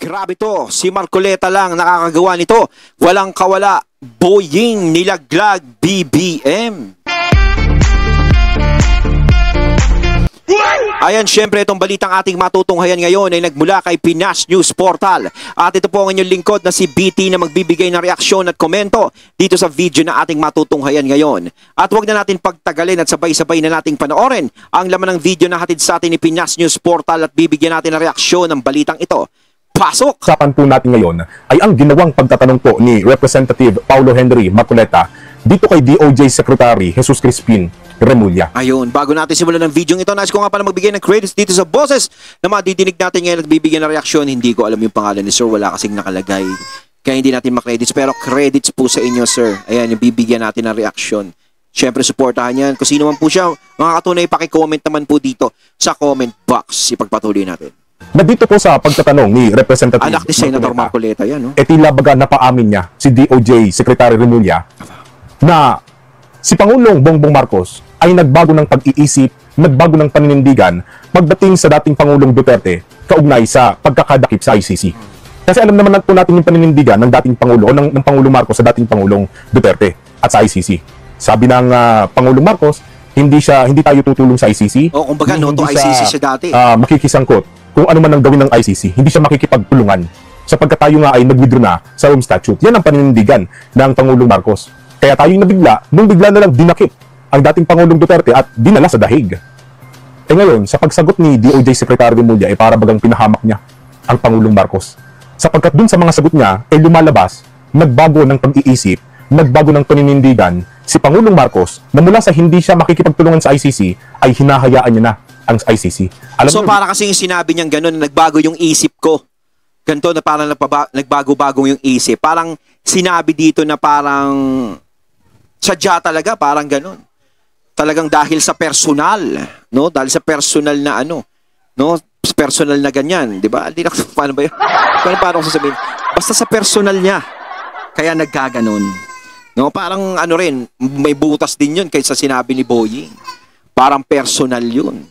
Grabe to, si Marcoleta lang nakakagawa nito. Walang kawala, Boying nilaglag BBM. Ayan, syempre itong balitang ating matutunghayan ngayon ay nagmula kay Pinas News Portal. At ito po ang inyong lingkod na si BT na magbibigay ng reaksyon at komento dito sa video na ating matutunghayan ngayon. At huwag na natin pagtagalin at sabay-sabay na nating panoorin ang laman ng video na hatid sa atin ni Pinas News Portal at bibigyan natin ng reaksyon ng balitang ito. Pasok! Usapan po natin ngayon ay ang ginawang pagtatanong po ni Representative Paulo Henry Marcoleta dito kay DOJ Secretary Jesus Crispin Remulla. Ayun, bago natin simulan ng video ito, nais ko nga pala magbigay ng credits dito sa boses na madidinig natin ngayon at bibigyan ng reaksyon. Hindi ko alam yung pangalan ni Sir, wala kasing nakalagay. Kaya hindi natin makredits, pero credits po sa inyo, Sir. Ayan, yung bibigyan natin ng reaksyon. Siyempre, supportahan yan. Kung sino man po siya, mga katunay, paki-comment naman po dito sa comment box. Ipagpatuloy natin. Na dito po sa pagtatanong ni Representative anak ni Senator Marcoleta yan, no? Tila baga napaamin niya si DOJ Secretary Remulla na si Pangulong Bongbong Marcos ay nagbago ng pag-iisip, nagbago ng paninindigan pagdating sa dating Pangulong Duterte kaugnay sa pagkakadakip sa ICC. Kasi alam naman po natin yung paninindigan ng dating Pangulo o ng Pangulong Marcos sa dating Pangulong Duterte at sa ICC. Sabi ng Pangulong Marcos, hindi tayo tutulong sa ICC. O kumbaga, no to ICC siya dati. Makikisangkot kung ano man ang gawin ng ICC. Hindi siya makikipagtulungan sapagkat tayo nga ay nag-withdraw na sa Rome Statute. Yan ang paninindigan ng Pangulong Marcos. Kaya tayo nabigla, nung bigla na lang dinakip ang dating Pangulong Duterte at dinala sa dahig. Ngayon, sa pagsagot ni DOJ Secretary Remulla, para bagang pinahamak niya ang Pangulong Marcos. Sapagkat dun sa mga sagot niya, lumalabas, nagbago ng pag-iisip, nagbago ng paninindigan, si Pangulong Marcos, na mula sa hindi siya makikipagtulungan sa ICC, ay hinahayaan niya na ang ICC. So para kasi yung sinabi niyang gano'n, nagbago yung isip ko. Ganito na parang nagbago-bago yung isip. Parang sinabi dito na parang sadya talaga, parang gano'n. Talagang dahil sa personal, no? Dahil sa personal na ano, no? Personal na ganyan, di ba? Hindi na, paano ba yun? Paano ko sasabihin? Basta sa personal niya, kaya nagkaganon. No? Parang ano rin, may butas din yun kaysa sinabi ni Boying. Parang personal yun.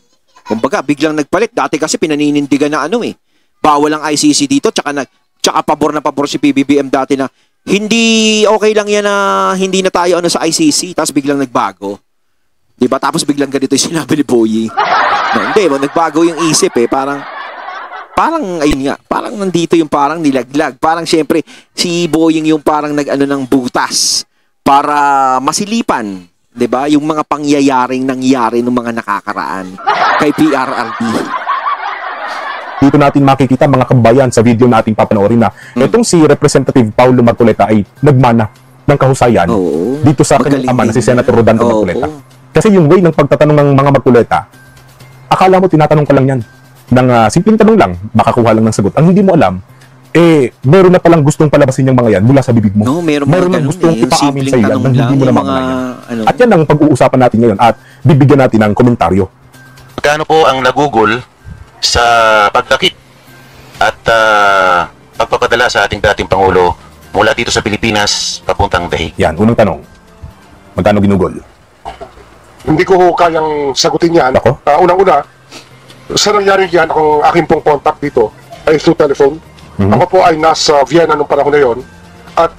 Kumbaga, biglang nagpalit. Dati kasi pinaninindigan na ano bawal ang ICC dito, tsaka pabor na pabor si PBBM dati na hindi okay lang yan na hindi na tayo ano sa ICC, tapos biglang nagbago. Diba? Tapos biglang ganito yung sinabi ni Boying. No, hindi, nagbago yung isip parang ayun nga, parang nandito yung parang nilaglag. Parang syempre, si Boying yung parang nag-ano ng butas para masilipan, diba? Yung mga pangyayaring nangyari ng mga nakakaraan kay PRRD. Dito natin makikita mga kabayan sa video na ating papanoorin na itong si Representative Paulo Marcoleta ay nagmana ng kahusayan dito sa kanyang ama na si Senator Rodante Marcoleta. Kasi yung way ng pagtatanong ng mga Marcoleta, akala mo tinatanong ka lang yan ng simpleng tanong lang, makakuha lang ng sagot. Ang hindi mo alam, meron na palang gustong palabasin yung mga yan mula sa bibig mo. No, meron na gustong ipaamin sa iyo nang hindi mo na mamalayan. At yan ang pag-uusapan natin ngayon at bibigyan natin ng komentaryo. Magkano po ang nagugol sa pagdakip at pagpapadala sa ating dating Pangulo mula dito sa Pilipinas papuntang Dahig? Yan, unang tanong. Magkano ginugol? Hindi ko kayang sagutin yan. Unang-una, sa nangyari yan, ang aking pong contact dito ay through telephone. Ako po ay nasa Vienna nung panahon na yon. At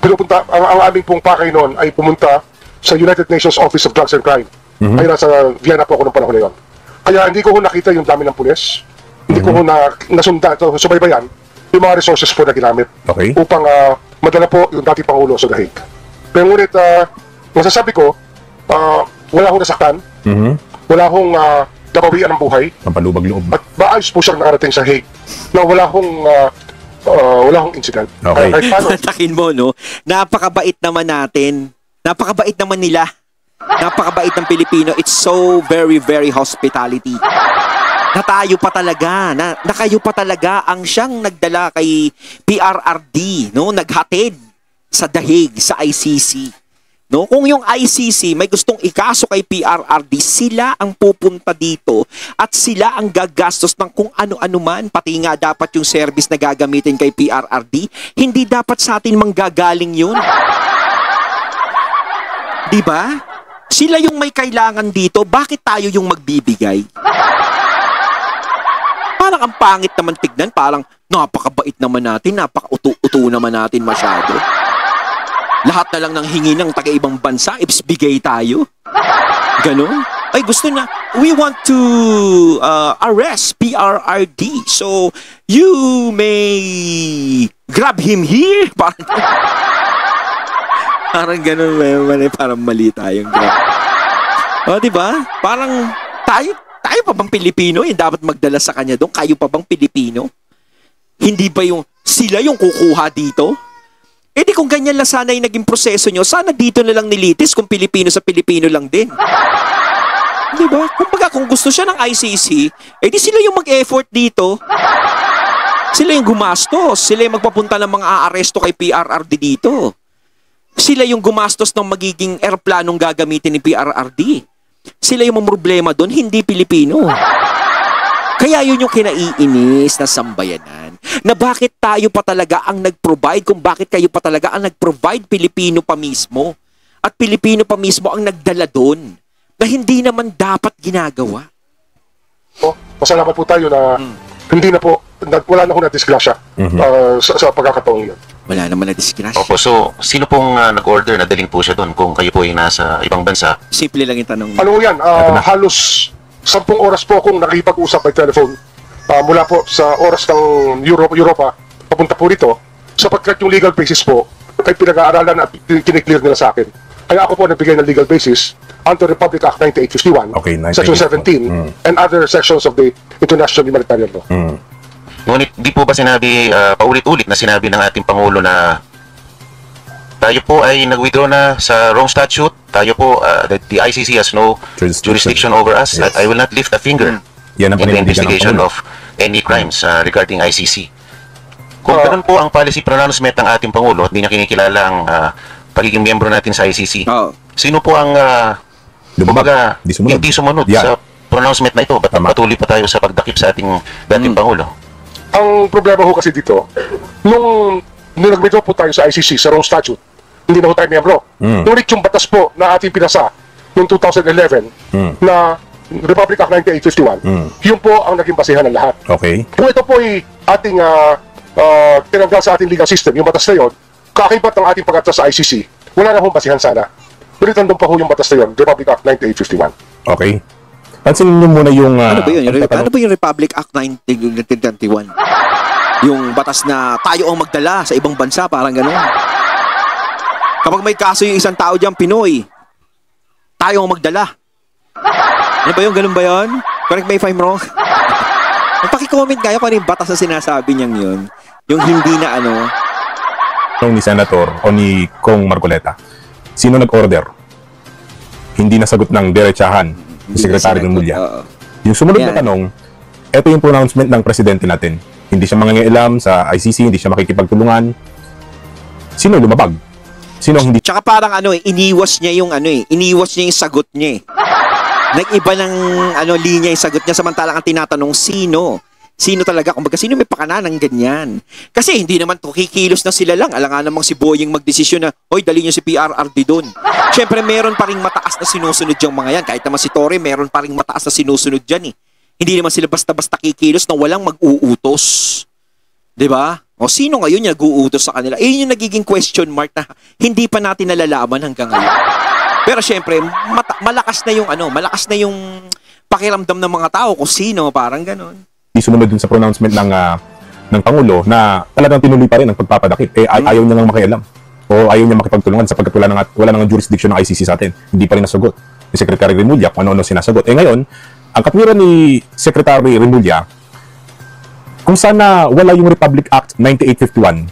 pinupunta, ang aming pong pakay noon ay pumunta sa United Nations Office of Drugs and Crime. Ay nasa Vienna po ako nung panahon na yon. Kaya hindi ko nakita yung dami ng pulis. Hindi ko nasundan, subaybayan yung mga resources po na ginamit upang madala po yung dating Pangulo sa Dahig. Pero ngunit, masasabi ko, wala akong nasaktan, wala akong nabawian ng buhay, pampalubag-loob. At maayos po siyang nakarating sa Hague na wala akong incident. Takin mo, no? Napakabait naman natin. Napakabait naman nila. Napakabait ng Pilipino. It's so very, very hospitality. Na tayo pa talaga, na kayo pa talaga ang siyang nagdala kay PRRD, no? Naghatid sa Dahig, sa ICC. No, kung yung ICC may gustong ikaso kay PRRD, sila ang pupunta dito at sila ang gagastos ng kung ano-ano man, pati nga dapat yung service na gagamitin kay PRRD, hindi dapat sa atin manggagaling yun. Diba? Sila yung may kailangan dito, bakit tayo yung magbibigay? Parang ang pangit naman tignan, parang Napakabait naman natin, napaka-uto naman natin masyado. Lahat na lang ng hingi ng taga-ibang bansa, ips bigay tayo. Ganon. Ay, gusto na. We want to arrest PRRD. So, you may grab him here. Parang ganun, parang mali tayong grab. O, diba? Parang tayo pa bang Pilipino yung dapat magdala sa kanya doon? Kayo pa bang Pilipino? Hindi ba yung sila yung kukuha dito? Eh di kung ganyan lang sana yung naging proseso nyo, sana dito na lang nilitis kung Pilipino sa Pilipino lang din. Diba? Kung gusto siya ng ICC, eh di sila yung mag-effort dito. Sila yung gumastos. Sila yung magpapunta ng mga aaresto kay PRRD dito. Sila yung gumastos ng magiging airplanong gagamitin ni PRRD. Sila yung problema doon, hindi Pilipino. Kaya yun yung kinaiinis na sambayanan. Na bakit tayo pa talaga ang nag-provide, kung bakit kayo pa talaga ang nag-provide, Pilipino pa mismo. At Pilipino pa mismo ang nagdala doon. Na hindi naman dapat ginagawa. Masalamat po tayo na hindi na po, wala na ho na disgrasya sa pagkakataong yun. Wala naman na disgrasya. Opo, so sino pong nag-order na daling po siya doon kung kayo po ay nasa ibang bansa? Simple lang yung tanong. Ano yan? Halos 10 oras po akong nakipag-usap by telephone mula po sa oras ng Europa papunta po dito sapagkat yung legal basis po ay pinag-aaralan at kiniklear nila sa akin. Kaya ako po nagbigay ng legal basis under Republic Act 9851, Okay, Section 17, and other sections of the International Humanitarian Law. Ngunit di po ba sinabi, paulit-ulit na sinabi ng ating Pangulo na tayo po ay nag-withdraw na sa wrong statute, tayo po, the ICC has no jurisdiction over us, Yes. I will not lift a finger Yan ang in the panindigan ng investigation Pangulo. of any crimes regarding ICC. Kung ganun po ang policy pronouncement ng ating Pangulo at di niya kinikilala ang pagiging miyembro natin sa ICC, Oh. sino po ang kumbaga, hindi sumunod sa pronouncement na ito? Ba't patuloy pa tayo sa pagdakip sa ating dating Pangulo? Ang problema ho kasi dito, nung nag-withdraw po tayo sa ICC, sa wrong statute, hindi na ho tayo miyembro. Ngunit yung batas po na ating pinasa noong 2011 na Republic Act 9851, yun po ang naging basihan ng lahat. Okay. Kung ito po ay ating tinanggal sa ating legal system, yung batas na yun, kaakibat ng ating pag-atras sa ICC, wala na hong basihan sana. Ngunit nandun pa ho yung batas na yun, Republic Act 9851. Okay. Pansinin niyo muna yung... Ano ba yun? Ano ba yung Republic Act 1921? Yung batas na tayo ang magdala sa ibang bansa, parang gano'n. Kapag may kaso yung isang tao dyan, Pinoy, tayo ang magdala. Ano ba yun? Ganun ba yun? Correct me if I'm wrong. Paki-comment kayo kung ano yung batas na sinasabi niyang yun. Yung hindi na ano. ni Senator o ni Kong Marcoleta. Sino nag-order? Hindi nasagot ng diretsahan ni Secretary Remulla. Yung sumunod na tanong, ito yung pronouncement ng presidente natin. Hindi siya mangingialam sa ICC, hindi siya makikipagtulungan. Sino lumabag? Sino hindi? Tsaka parang iniwas niya yung sagot niya eh. Nag-iba ng linya yung sagot niya samantalang ang tinatanong sino talaga, kumbaga sino may pakana ng ganyan. Kasi hindi naman to kikilos na sila lang. Alangan namang si Boying magdesisyon na, hoy, dali niyo si PRRD doon. Siyempre, meron pa ring mataas na sinusunod yung mga yan. Kahit naman si Torre, meron pa ring mataas na sinusunod dyan eh. Hindi naman sila basta-basta kikilos na walang mag-uutos. Diba? O sino ngayon yung nag-uutos sa kanila? Yun yung nagiging question mark na hindi pa natin nalalaman hanggang ngayon. Pero siyempre, malakas na yung pakiramdam ng mga tao kung sino, parang ganon. Di sumunod dun sa pronouncement ng Pangulo na talagang tinuloy pa rin ang pagpapadakip. Ayaw niya nang makialam. O ayaw niya makipagtulungan sapagkat wala nang jurisdiction ng ICC sa atin. Hindi pa rin nasagot ni Secretary Remulla kung ano-ano sinasagot. Ngayon, ang katwiran ni Secretary Remulla, kung sana wala yung Republic Act 9851,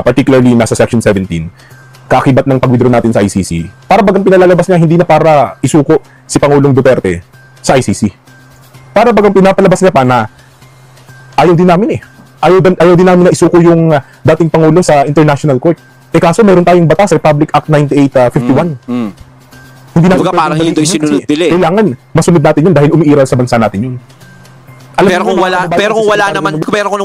particularly nasa Section 17, kaakibat ng pag-withdraw natin sa ICC, para bagang pinalalabas niya hindi na para isuko si Pangulong Duterte sa ICC. Para bagang pinapalabas niya pa na ayaw din namin ayaw din namin na isuko yung dating Pangulo sa International Court. Kaso meron tayong batas, Republic Act 9851. Hindi natin parang yun yung sinunod nila eh. Kailangan masunod natin yun dahil umiiral sa bansa natin yun. Pero kung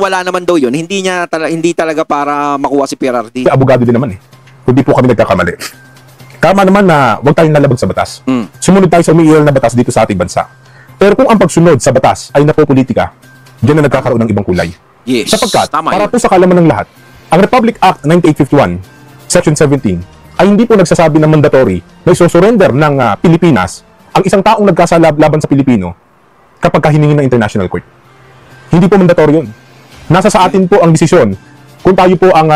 wala naman daw yun, hindi talaga para makuha si PRRD. Abogado din naman eh. Hindi po kami nagkakamali. Tama naman na huwag tayong nalabag sa batas. Sumunod tayo sa umiiral na batas dito sa ating bansa. Pero kung ang pagsunod sa batas ay napopolitika, diyan na nagkakaroon ng ibang kulay. Yes, Sapagkat, tama para yun. po sa kalaman ng lahat, ang Republic Act 9851, Section 17, ay hindi po nagsasabi na mandatory na isosurrender ng Pilipinas ang isang taong nagkasala laban sa Pilipino kapag kahiningin ng International Court. Hindi po mandatory yun. Nasa sa atin po ang desisyon kung tayo po ang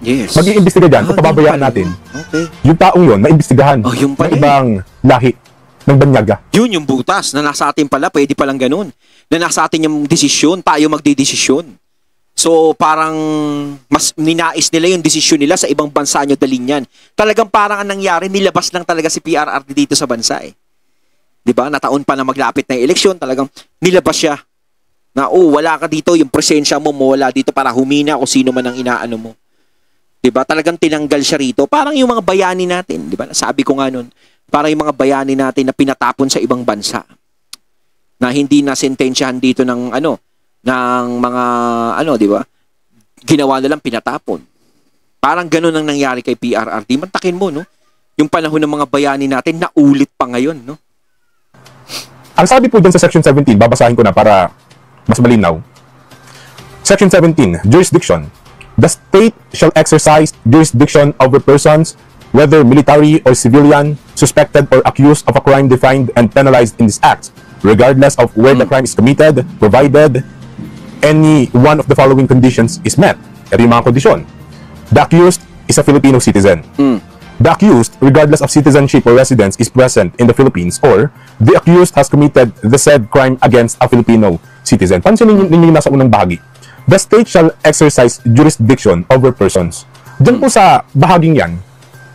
Yes. mag-iimbestiga dyan o Ah, pababayaan ganun pala natin. yun. Okay. Yung taong yun, maimbestigahan Oh, yung ng pala ibang lahi ng banyaga. Yun yung butas na nasa atin pala, pwede palang ganun. Na nasa atin yung desisyon, tayo magdidesisyon. So parang mas ninais nila yung desisyon nila sa ibang bansa nyo dalhin yan. Talagang parang ang nangyari, nilabas lang talaga si PRRD dito sa bansa eh. 'Di ba? Nataon pa na maglapit na eleksyon, talagang nilabas siya. Na wala ka dito, yung presensya mo mawala dito para humina kung sino man ang inaano mo. 'Di ba? Talagang tinanggal siya rito. Parang yung mga bayani natin, 'di ba? Sabi ko nga noon, parang yung mga bayani natin na pinatapon sa ibang bansa. Na hindi na sentensyahan dito ng ng mga di ba? Ginawa na lang pinatapon. Parang ganoon ang nangyari kay PRRD. Mantakin mo, no? Yung panahon ng mga bayani natin naulit pa ngayon, no? Ang sabi po dyan sa Section 17, babasahin ko na para mas malinaw. Section 17, Jurisdiction. The state shall exercise jurisdiction over persons, whether military or civilian, suspected or accused of a crime defined and penalized in this Act, regardless of where the crime is committed, provided any one of the following conditions is met. Ito yung mga kondisyon. The accused is a Filipino citizen. The accused, regardless of citizenship or residence, is present in the Philippines, or the accused has committed the said crime against a Filipino citizen. Pansinin ninyo yung nasa unang bahagi. The state shall exercise jurisdiction over persons. Diyan po sa bahaging yan,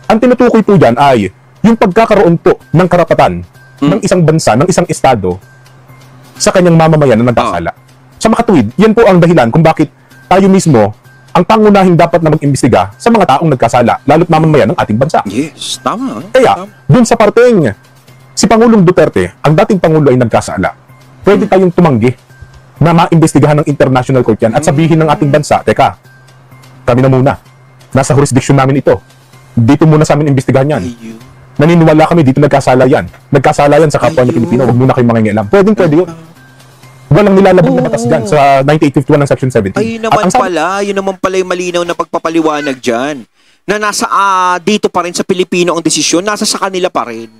ang tinutukoy po dyan ay yung pagkakaroon po ng karapatan ng isang bansa, ng isang estado sa kanyang mamamayan na nagkasala. Sa makatuwid, yan po ang dahilan kung bakit tayo mismo ang pangunahing dapat na mag-imbestiga sa mga taong nagkasala, lalo't mamamayan ng ating bansa. Yes, tama. Kaya, dun sa parteng si Pangulong Duterte, ang dating Pangulo ay nagkasala, pwede tayong tumanggi na maimbestigahan ng International Court yan at sabihin ng ating bansa, teka, kami na muna, nasa jurisdiction namin ito. Dito muna sa amin imbestigahan yan. Ayun. Naniniwala kami, dito nagkasala yan. Nagkasala yan sa kapwa niya Ayun. Pilipino, huwag muna kayong mangingialam. Pwede yun. Walang nilalabag na batas dyan sa 9851 ng Section 17. Ayun naman yun naman pala yung malinaw na pagpapaliwanag dyan. Na nasa dito pa rin sa Pilipino ang desisyon, nasa sa kanila pa rin.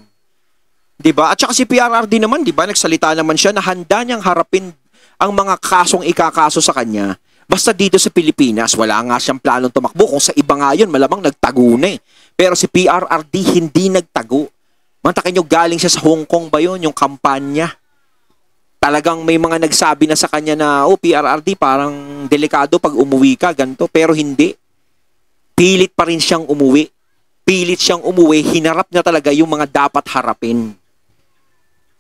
'Di ba? At saka si PRRD naman, 'di ba? Nagsalita naman siya na handa niyang harapin ang mga kasong ikakaso sa kanya. Basta dito sa Pilipinas, wala nga siyang planong tumakbo. Kung sa iba nga yun, malamang nagtago na eh. Pero si PRRD hindi nagtago. Mantakin nyo, galing siya sa Hong Kong ba yun, yung kampanya. Talagang may mga nagsabi na sa kanya na, PRRD, parang delikado pag umuwi ka, ganito. Pero hindi. Pilit pa rin siyang umuwi. Pilit siyang umuwi, hinarap niya talaga yung mga dapat harapin.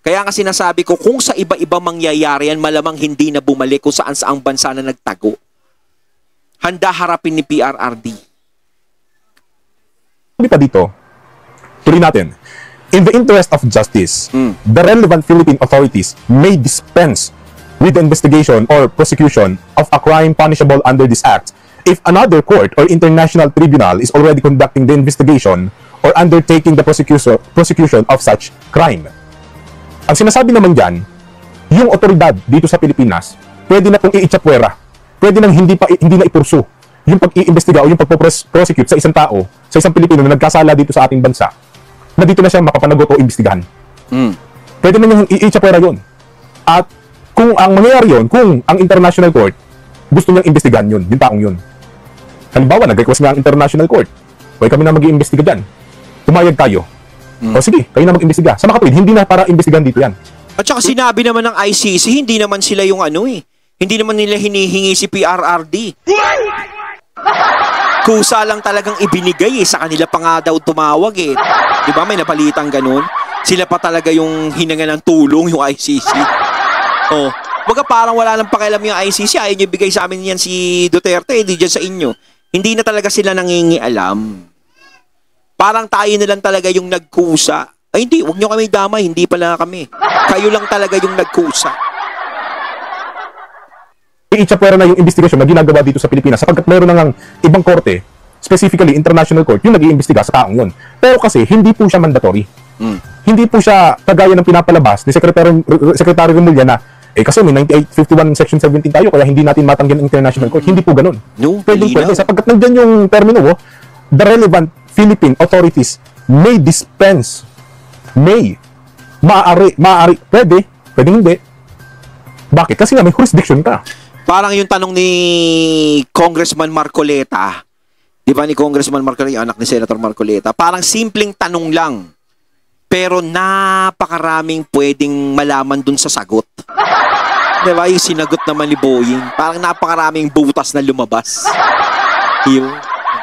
Kaya nga sinasabi ko, kung sa iba-iba mangyayari yan, malamang hindi na bumalik kung saan-saang bansa na nagtago. Handa harapin ni PRRD. Sabi pa dito, tuloy natin. In the interest of justice, the relevant Philippine authorities may dispense with the investigation or prosecution of a crime punishable under this Act if another court or international tribunal is already conducting the investigation or undertaking the prosecution of such crime. Ang sinasabi naman dyan, yung otoridad dito sa Pilipinas, pwede na pong iitsapwera, pwede nang hindi na ipursu yung pag-iimbestiga o yung pag-prosecute sa isang tao, sa isang Pilipino na nagkasala dito sa ating bansa, na dito na siya mapapanagot o imbestigahan. Pwede na niyang iitsapwera yun. At kung ang mangyayari yun, kung ang International Court gusto niyang imbestigahan yun, yung taong yun. Halimbawa, nag-request nga ang International Court, pwede kami na mag-iimbestiga dyan. Pumayag tayo. O sige, kayo na mag-imbestiga. Sa makatuwid, hindi na para imbestigahan dito yan. At saka sinabi naman ng ICC, hindi naman sila yung hindi naman nila hinihingi si PRRD. Kusa lang talagang ibinigay sa kanila pa nga daw tumawag eh. Di ba may napalitang ganun? Sila pa talaga yung hinanga ng tulong, yung ICC. Baga parang wala nang pakialam yung ICC, ayaw nyo bigay sa amin yan si Duterte, hindi dyan sa inyo. Hindi na talaga sila nangingialam. Parang tayo na lang talaga yung nagkusa. Ay hindi, huwag nyo kami damay, hindi pala kami. Kayo lang talaga yung nagkusa. Iitsapwera na yung investigasyon na ginagawa dito sa Pilipinas sapagkat meron na ng ibang korte, specifically International Court, yung nag-iimbestiga sa taong yun. Pero kasi, hindi po siya mandatory. Hindi po siya kagaya ng pinapalabas ni Secretary Remulla na Kasi may 9851 Section 17 tayo, kaya hindi natin matanggihan ang international court. Hindi po ganun. No, Pwede, malinaw. sapagkat nandyan yung termino, the relevant Philippine authorities may dispense, maaari, pwede hindi. Bakit? Kasi nga may jurisdiction ka. Parang yung tanong ni Congressman Marcoleta, di ba ni Congressman Marcoleta, yung anak ni Senator Marcoleta, parang simpleng tanong lang, pero napakaraming pwedeng malaman dun sa sagot. Di ba? Yung sinagot naman ni Boying, parang napakaraming butas na lumabas. Yung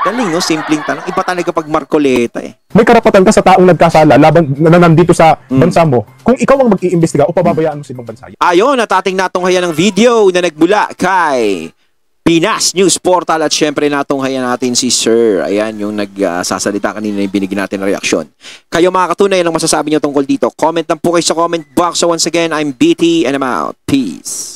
galing, no? Simpleng tanong. Iba talaga pag Marcoleta eh. May karapatan ka sa taong nagkasala laban na nandito sa bansa mo kung ikaw ang mag-iimbestiga o pababayaan mo sa ibang bansa. Ayon, at ating natunghayan ng video na nagmula kay Pinas News Portal at syempre natunghayan natin si Sir. Ayan, yung nagsasalita kanina yung binigyan natin ng reaksyon. Kayo mga katunay, anong masasabi niyo tungkol dito? Comment lang po kayo sa comment box. So once again, I'm BT and I'm out. Peace.